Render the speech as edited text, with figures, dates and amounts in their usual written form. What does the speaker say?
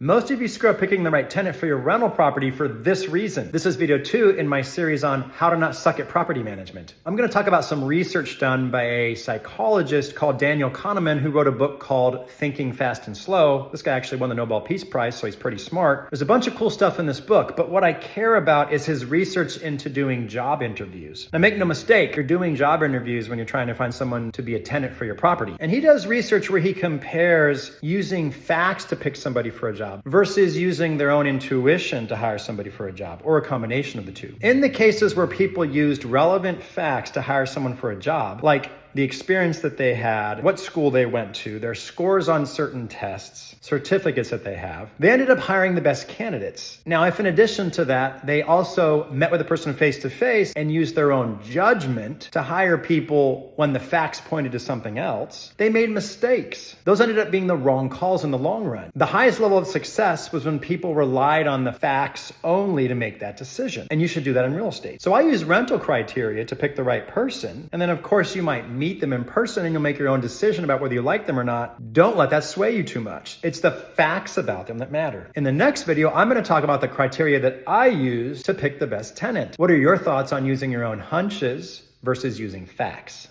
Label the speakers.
Speaker 1: Most of you screw up picking the right tenant for your rental property for this reason. This is video 2 in my series on how to not suck at property management. I'm going to talk about some research done by a psychologist called Daniel Kahneman, who wrote a book called Thinking Fast and Slow. This guy actually won the Nobel Peace Prize, so he's pretty smart. There's a bunch of cool stuff in this book, but what I care about is his research into doing job interviews. Now make no mistake, you're doing job interviews when you're trying to find someone to be a tenant for your property. And he does research where he compares using facts to pick somebody for a job versus using their own intuition to hire somebody for a job, or a combination of the two. In the cases where people used relevant facts to hire someone for a job, like the experience that they had, what school they went to, their scores on certain tests, certificates that they have, they ended up hiring the best candidates. Now, if in addition to that, they also met with a person face to face and used their own judgment to hire people when the facts pointed to something else, they made mistakes. Those ended up being the wrong calls in the long run. The highest level of success was when people relied on the facts only to make that decision. And you should do that in real estate. So I use rental criteria to pick the right person. And then of course you might meet them in person and you'll make your own decision about whether you like them or not. Don't let that sway you too much. It's the facts about them that matter. In the next video, I'm going to talk about the criteria that I use to pick the best tenant. What are your thoughts on using your own hunches versus using facts?